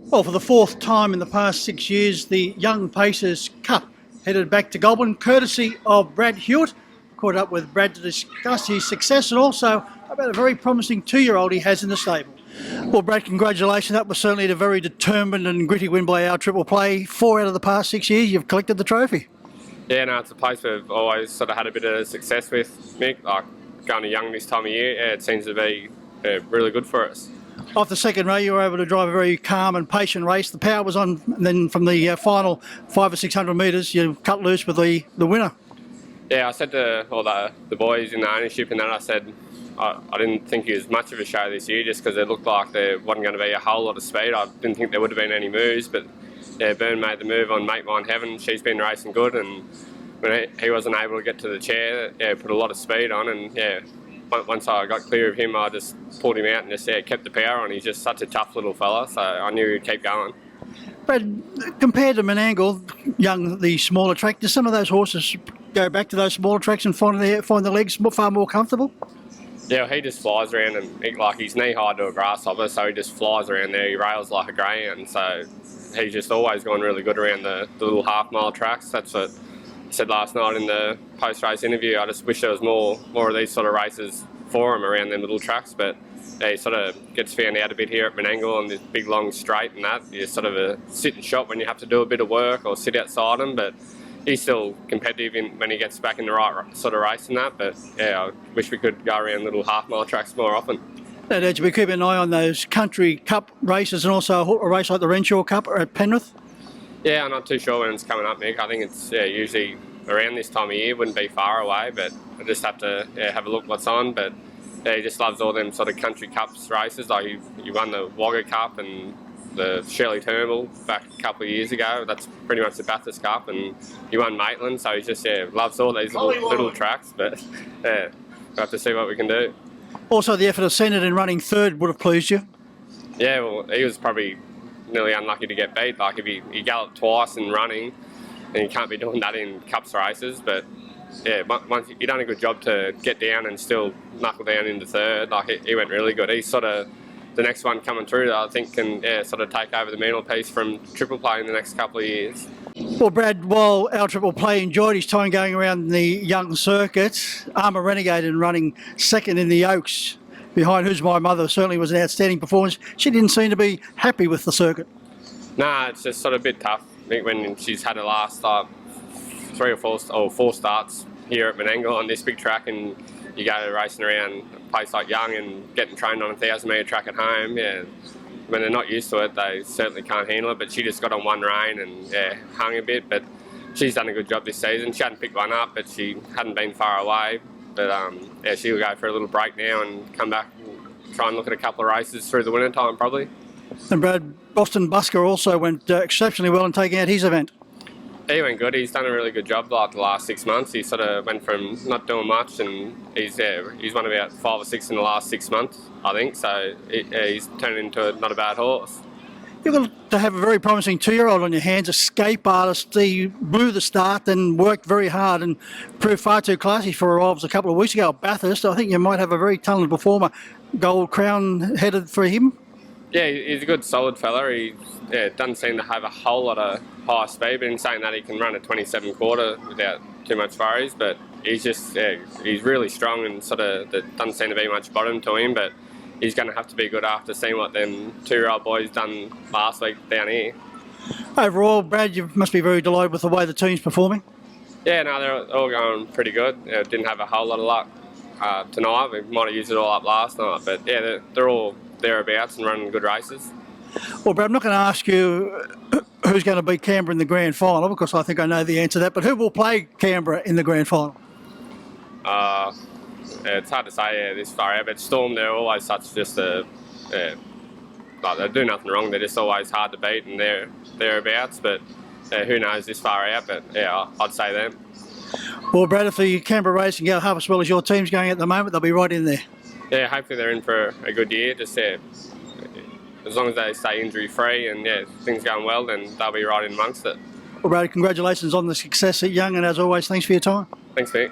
Well, for the fourth time in the past 6 years, the Young Pacers Cup headed back to Goulburn, courtesy of Brad Hewitt. Caught up with Brad to discuss his success and also about a very promising 2-year-old he has in the stable. Well, Brad, congratulations. That was certainly a very determined and gritty win by our triple play. 4 out of the past 6 years, you've collected the trophy. Yeah, no, it's a place we've always sort of had a bit of success with, Mick. Like going to Young this time of year, it seems to be really good for us. Off the second row, you were able to drive a very calm and patient race. The power was on, and then from the final 500 or 600 metres, you cut loose with the winner. Yeah, I said to all the boys in the ownership and that, I said I didn't think it was much of a show this year just because it looked like there wasn't going to be a whole lot of speed. I didn't think there would have been any moves, but yeah, Byrne made the move on Mate Mine Heaven. She's been racing good, and when he wasn't able to get to the chair, yeah, put a lot of speed on, and yeah, once I got clear of him, I just pulled him out and just kept the power on. He's just such a tough little fella, so I knew he'd keep going. Brad, compared to Menangle, Young, the smaller track, do some of those horses go back to those smaller tracks and find the legs far more comfortable? Yeah, he just flies around, and like he's knee high to a grasshopper, so he just flies around there. He rails like a greyhound, so he's just always gone really good around the little half-mile tracks. That's what I said last night in the post-race interview. I just wish there was more of these sort of races for him around them little tracks, but yeah, he sort of gets found out a bit here at Menangle on this big long straight and that. You sort of a sit and shop when you have to do a bit of work or sit outside him, but he's still competitive when he gets back in the right sort of race and that. But yeah, I wish we could go around little half-mile tracks more often. Now, Dad, we keep an eye on those country cup races and also a race like the Renshaw Cup at Penrith? Yeah, I'm not too sure when it's coming up, Mick. I think it's usually around this time of year. Wouldn't be far away, but I just have to have a look what's on. But yeah, he just loves all them sort of country cups races. Like he won the Wagga Cup and the Shirley Turnbull back a couple of years ago. That's pretty much the Bathurst Cup, and he won Maitland. So he just loves all these little tracks. But yeah, we'll have to see what we can do. Also, the effort of Senate in running third would have pleased you. Yeah, well, he was probably nearly unlucky to get beat. Like if he galloped twice in running, and you can't be doing that in cups races. But yeah, once he done a good job to get down and still knuckle down into third. Like he went really good. He's sort of the next one coming through that I think can sort of take over the mantle piece from triple play in the next couple of years. Well, Brad, while our triple play enjoyed his time going around the Young circuit, Armour Renegade and running second in the Oaks, behind whose my mother certainly was an outstanding performance. She didn't seem to be happy with the circuit. Nah, it's just sort of a bit tough. I think when she's had her last 3 or 4 starts here at Menangle on this big track, and you go racing around a place like Young and getting trained on a 1,000-metre track at home, yeah, when they're not used to it, they certainly can't handle it. But she just got on one rein and hung a bit. But she's done a good job this season. She hadn't picked one up, but she hadn't been far away. But she'll go for a little break now and come back and try and look at a couple of races through the winter time probably. And Brad, Boston Busker also went exceptionally well in taking out his event. He went good. He's done a really good job like the last 6 months. He sort of went from not doing much, and he's won about 5 or 6 in the last 6 months, I think. So he's turned into not a bad horse. You're going to have a very promising 2-year-old on your hands, escape artist. He blew the start, then worked very hard and proved far too classy for arrivals a couple of weeks ago at Bathurst. I think you might have a very talented performer. Gold Crown headed for him. Yeah, he's a good solid fella. He doesn't seem to have a whole lot of high speed, but in saying that he can run a 27 quarter without too much worries. But he's just he's really strong, and sort of there doesn't seem to be much bottom to him. But he's going to have to be good after seeing what them 2-year-old boys done last week down here. Overall, Brad, you must be very delighted with the way the team's performing. Yeah, no, they're all going pretty good. Didn't have a whole lot of luck tonight. We might have used it all up last night, but yeah, they're all thereabouts and running good races. Well, Brad, I'm not going to ask you who's going to beat Canberra in the grand final, because I think I know the answer to that, but who will play Canberra in the grand final? It's hard to say this far out, but Storm, they're always such just like they do nothing wrong. They're just always hard to beat, and they're thereabouts, but who knows this far out, but yeah, I'd say them. Well, Brad, if the Canberra race can go half as well as your team's going at the moment, they'll be right in there. Yeah, hopefully they're in for a good year. Just as long as they stay injury free and things going well, then they'll be right in amongst it. Well, Brad, congratulations on the success at Young, and as always, thanks for your time. Thanks, Nick.